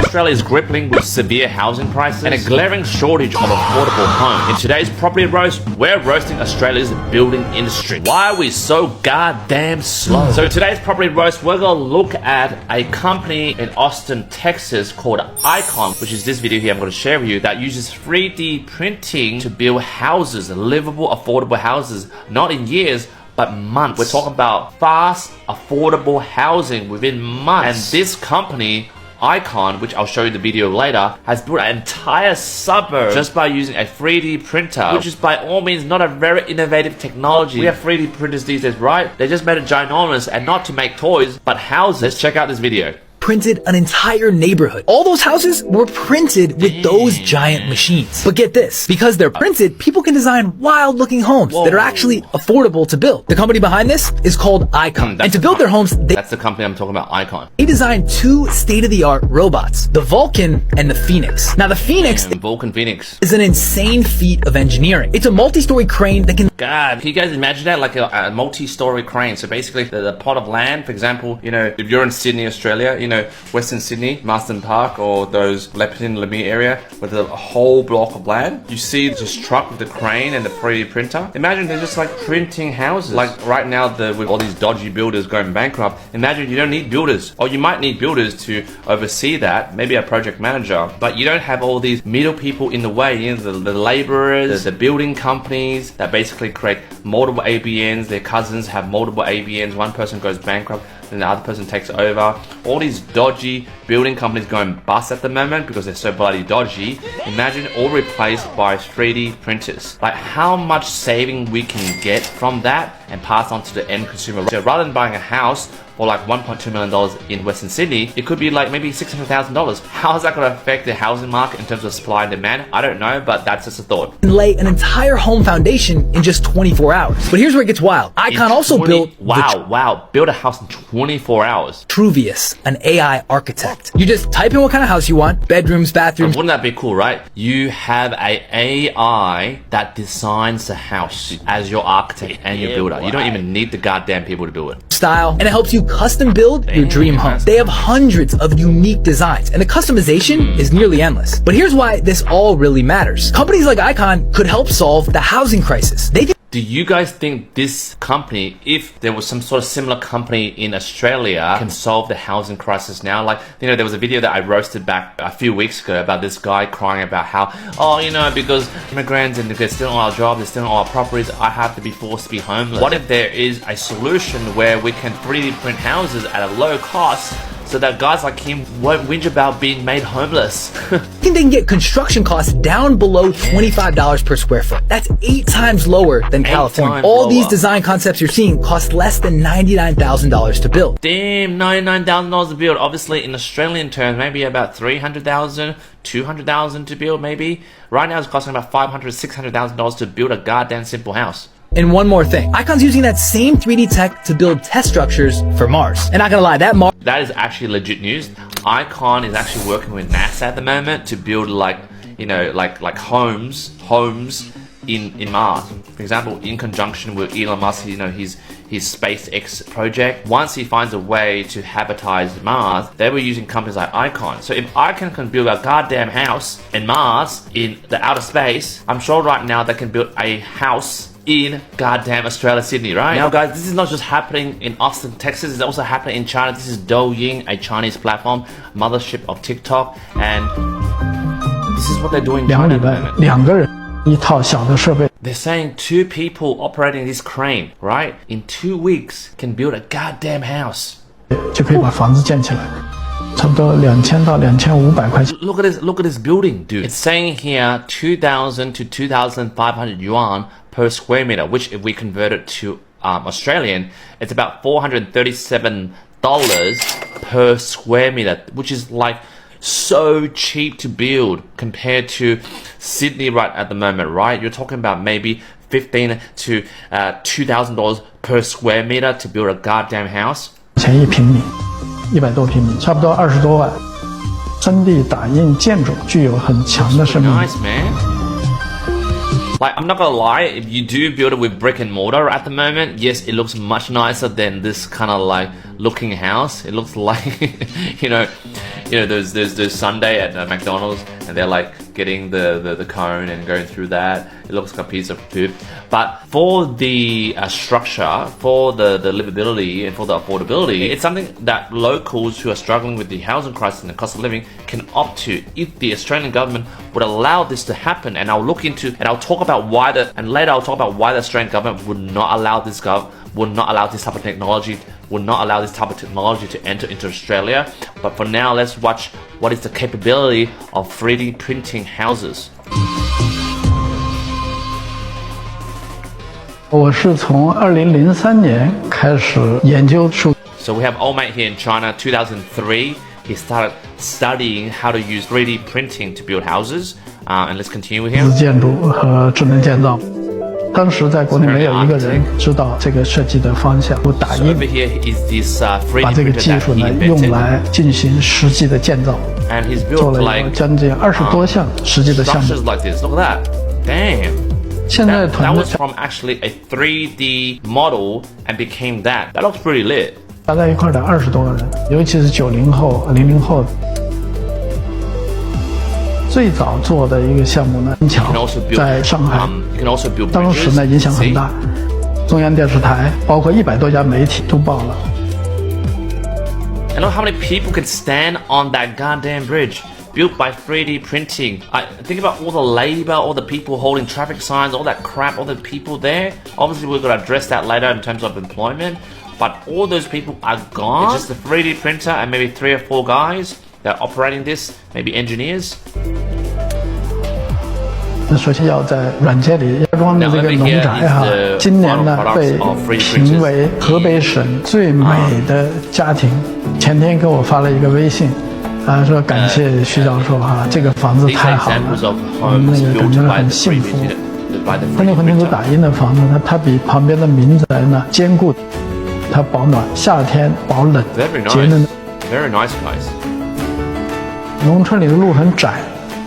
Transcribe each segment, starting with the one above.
Australia is grappling with severe housing prices and a glaring shortage of affordable homes. In today's Property Roast, we're roasting Australia's building industry. Why are we so goddamn slow? So today's Property Roast, we're gonna look at a company in Austin, Texas called Icon, which is this video here I'm gonna share with you, that uses 3D printing to build houses, livable, affordable houses, not in years, but months. We're talking about fast, affordable housing within months. And this company, Icon, which I'll show you the video later, has built an entire suburb just by using a 3D printer, which is by all means not a very innovative technology. We have 3D printers these days, right? They just made it ginormous, and not to make toys, but houses. Let's check out this video. Printed an entire neighborhood. All those houses were printed with those giant machines. But get this, because they're printed, people can design wild looking homes that are actually affordable to build. The company behind this is called Icon. And to build their homes, that's the company I'm talking about, Icon. They designed two state-of-the-art robots, the Vulcan and the Phoenix. Now the Phoenix is an insane feat of engineering. It's a multi-story crane that can... God, can you guys imagine that? Like a multi-story crane. So basically the plot of land, for example, you know, if you're in Sydney, Australia, you know, Western Sydney, Marsden Park, or those Leppington, Lemire area with a whole block of land, you see this truck with the crane and the 3D printer. Imagine they're just like printing houses. Like right now, with all these dodgy builders going bankrupt, imagine you don't need builders, or you might need builders to oversee that, maybe a project manager, but you don't have all these middle people in the way, you know, the laborers, the building companies that basically create multiple ABNs. Their cousins have multiple ABNs. One person goes bankrupt, then the other person takes over. All these dodgy building companies going bust at the moment because they're so bloody dodgy. Imagine all replaced by 3D printers. Like how much saving we can get from that and pass on to the end consumer. So rather than buying a house for like $1.2 million in Western Sydney, it could be like maybe $600,000. How is that going to affect the housing market in terms of supply and demand? I don't know, but that's just a thought. And lay an entire home foundation in just 24 hours. But here's where it gets wild. Icon also built... Build a house in 24 hours. Truvius, an AI architect. You just type in what kind of house you want, bedrooms, bathrooms. Wouldn't that be cool, right? You have an AI that designs the house as your architect and your builder. You don't even need the goddamn people to build it. Style, and it helps you custom build your dream home. They have hundreds of unique designs, and the customization is nearly endless. But here's why this all really matters. Companies like Icon could help solve the housing crisis. Do you guys think this company, if there was some sort of similar company in Australia, can solve the housing crisis now? Like, you know, there was a video that I roasted back a few weeks ago about this guy crying about how, oh, you know, because immigrants and they're still on our jobs, they're still on our properties, I have to be forced to be homeless. What if there is a solution where we can 3D print houses at a low cost so that guys like him won't whinge about being made homeless? I think they can get construction costs down below $25 per square foot. That's 8 times lower than California. All these design concepts you're seeing cost less than $99,000 to build. Damn, $99,000 to build. Obviously, in Australian terms, maybe about $300,000, $200,000 to build, maybe. Right now, it's costing about $500,000, $600,000 to build a goddamn simple house. And one more thing, Icon's using that same 3D tech to build test structures for Mars. And not gonna lie, that is actually legit news. Icon is actually working with NASA at the moment to build like, you know, like homes in Mars. For example, in conjunction with Elon Musk, you know, his SpaceX project. Once he finds a way to habitize Mars, they were using companies like Icon. So if Icon can build a goddamn house in Mars, in the outer space, I'm sure right now they can build a house in goddamn Australia, Sydney, right? Now guys, this is not just happening in Austin, Texas, it's also happening in China. This is Douyin, a Chinese platform, mothership of TikTok, and this is what they're doing in China at the moment. They're saying 2 people operating this crane, right, in 2 weeks can build a goddamn house. Look at this building, dude. It's saying here 2,000 to 2,500 yuan per square meter, which if we convert it to Australian, it's about $437 per square meter, which is like so cheap to build compared to Sydney right at the moment, right? You're talking about maybe $1,500 to $2,000 per square meter to build a goddamn house. 100多平米，差不多20多万。真地打印建筑具有很强的生命力。 Nice, man. Like, I'm not gonna lie, if you do build it with brick and mortar at the moment, yes, it looks much nicer than this kind of like looking house. It looks like you know those Sunday at McDonald's, and they're like getting the cone and going through that. It looks like a piece of poop. But for the structure, for the livability, and for the affordability, it's something that locals who are struggling with the housing crisis and the cost of living can opt to if the Australian government would allow this to happen. And I'll look into, and I'll talk about why later I'll talk about why the Australian government would not allow this type of technology, to enter into Australia. But for now, let's watch what is the capability of 3D printing houses. 我是从2003年开始研究数。So we have old mate here in China, 2003. He started studying how to use 3D printing to build houses. And let's continue with him. 建筑和智能建造。当时在国内没有一个人知道这个设计的方向，不打印， Over here is this 3D 把这个 printer 技 that 术 he 呢用来 invented. 进行实际的建造， And he's 做 built 了有 like 将近20多项实际的项目。 structures like this. Look at that. Damn. 现在 That 团队 was from actually a 3D model and became that. That looks pretty lit. 加在一块的20多个人，尤其是90后、00后。最早做的一个项目呢，桥 You can also build, 在上海， you can also build 当时 bridges. 呢影响很 See? 大，中央电视台包括100多家媒体都报了。 And look how many people can stand on that goddamn bridge built by 3D printing. I think about all the labor, all the people holding traffic signs, all that crap, all the people there. Obviously, we're going to address that later in terms of employment. But all those people are gone. It's just a 3D printer and maybe 3 or 4 guys that are operating this, maybe engineers. 那首先要在软件里安装的这个农宅哈，今年呢被评为河北省最美的家庭。前天给我发了一个微信，说感谢徐教授哈，这个房子太好了，我们那个感觉很幸福。它那混凝土打印的房子呢，它比旁边的民宅呢坚固，它保暖，夏天保冷，节能。Very nice, guys. 农村里的路很窄。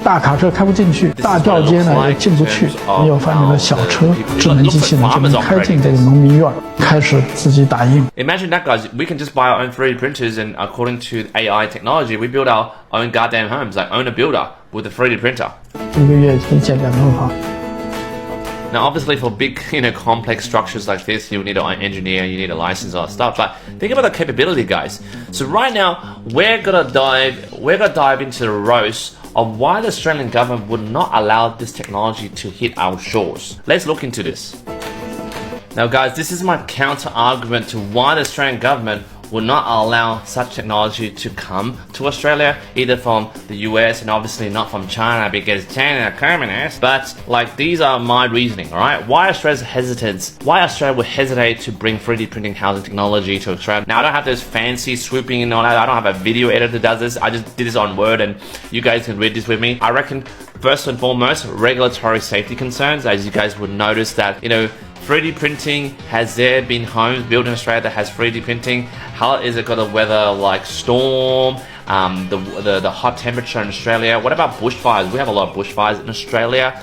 大卡车开不进去，大吊街呢也进不去，没有发明了小车，智能机器呢就能开进这个农民院，开始自己打印。Imagine that, guys. We can just buy our own 3D printers, and according to AI technology, we build our own goddamn homes, like own a builder with a 3D printer. 一个月可以建2栋房。 Now, obviously, for big, complex structures like this, you need an engineer, you need a license, all that stuff. But think about the capability, guys. So right now, we're gonna dive into the roast of why the Australian government would not allow this technology to hit our shores. Let's look into this. Now, guys, this is my counter argument to why the Australian government will not allow such technology to come to Australia, either from the US and obviously not from China because China are communist. But like these are my reasoning, alright? Why Australia would hesitate to bring 3D printing housing technology to Australia. Now I don't have those fancy swooping and all that. I don't have a video editor that does this. I just did this on Word and you guys can read this with me. I reckon first and foremost, regulatory safety concerns. As you guys would notice that, 3D printing, has there been homes built in Australia that has 3D printing? How is it going to weather like storm, the hot temperature in Australia? What about bushfires? We have a lot of bushfires in Australia.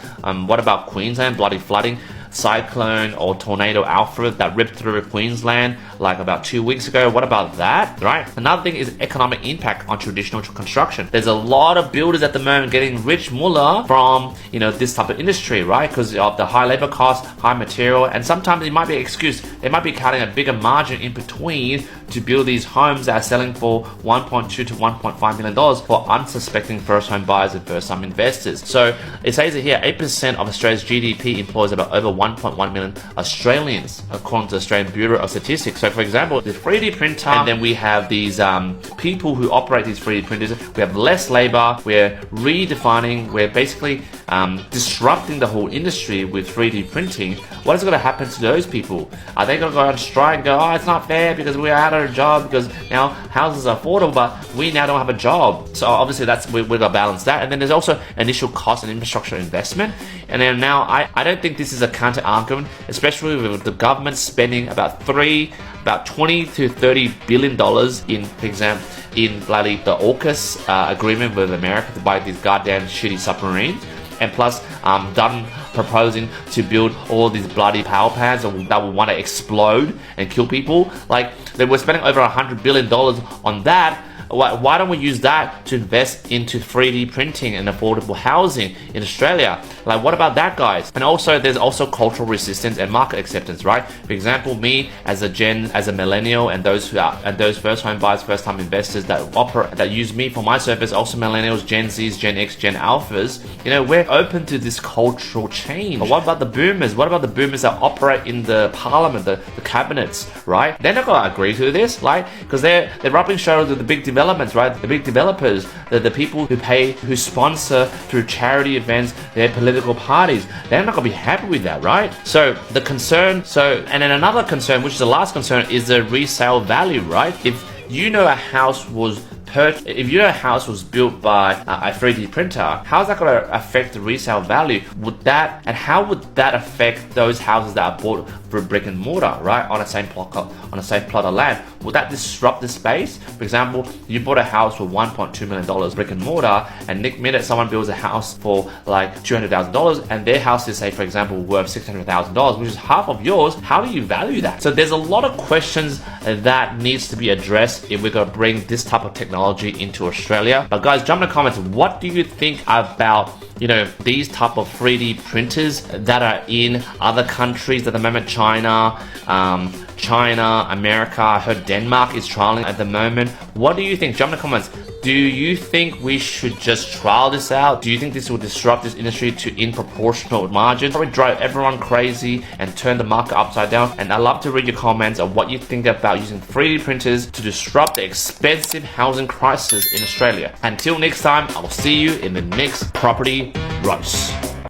What about Queensland, bloody flooding? Cyclone or tornado Alfred that ripped through Queensland like about 2 weeks ago. What about that, right? Another thing is economic impact on traditional construction. There's a lot of builders at the moment getting rich mullah from, this type of industry, right? Because of the high labor costs, high material, and sometimes it might be an excuse. They might be cutting a bigger margin in between to build these homes that are selling for $1.2 to $1.5 million for unsuspecting first home buyers and first time investors. So it says it here, 8% of Australia's GDP employs about over 1.1 million Australians, according to the Australian Bureau of Statistics. So for example, the 3D printer, and then we have these people who operate these 3D printers. We have less labor, we're redefining, we're basically disrupting the whole industry with 3D printing. What is going to happen to those people? Are they going to go on strike and go, it's not fair because we're out of a job because now houses are affordable, but we now don't have a job? So obviously we're going to balance that. And then there's also initial cost and infrastructure investment. And then now I don't think this is a counter argument, especially with the government spending about 20 to 30 billion dollars in, for example, in bloody the AUKUS agreement with America to buy these goddamn shitty submarines. and plus done proposing to build all these bloody power plants that will want to explode and kill people. Like, they were spending over $100 billion on that. Why don't we use that to invest into 3D printing and affordable housing in Australia? Like, what about that, guys? And also, there's also cultural resistance and market acceptance, right? For example, me as a millennial, and those first home buyers, first time investors that use me for my service, also millennials, Gen Zs, Gen X, Gen Alphas, you know, we're open to this cultural change. But what about the boomers? What about the boomers that operate in the parliament, the cabinets, right? They're not gonna agree to this, right? Because they're rubbing shoulders with the big developments, right? The big developers, the people who sponsor through charity events their political parties. They're not gonna be happy with that, right? So the concern, and then another concern, which is the last concern, is the resale value, right? If you know a house was built by a 3D printer, how is that going to affect the resale value? How would that affect those houses that are bought for brick and mortar, right, on the same plot of land? Would that disrupt the space? For example, you bought a house for $1.2 million brick and mortar, and next minute someone builds a house for like $200,000, and their house is, say, for example, worth $600,000, which is half of yours. How do you value that? So there's a lot of questions that needs to be addressed if we're going to bring this type of technology into Australia. But guys, jump in the comments, what do you think about, you know, these type of 3D printers that are in other countries at the moment? China, America, I heard Denmark is trialing at the moment. What do you think? Jump in the comments. Do you think we should just trial this out? Do you think this will disrupt this industry to in-proportional margins? Probably drive everyone crazy and turn the market upside down. And I'd love to read your comments on what you think about using 3D printers to disrupt the expensive housing crisis in Australia. Until next time, I will see you in the next property roast.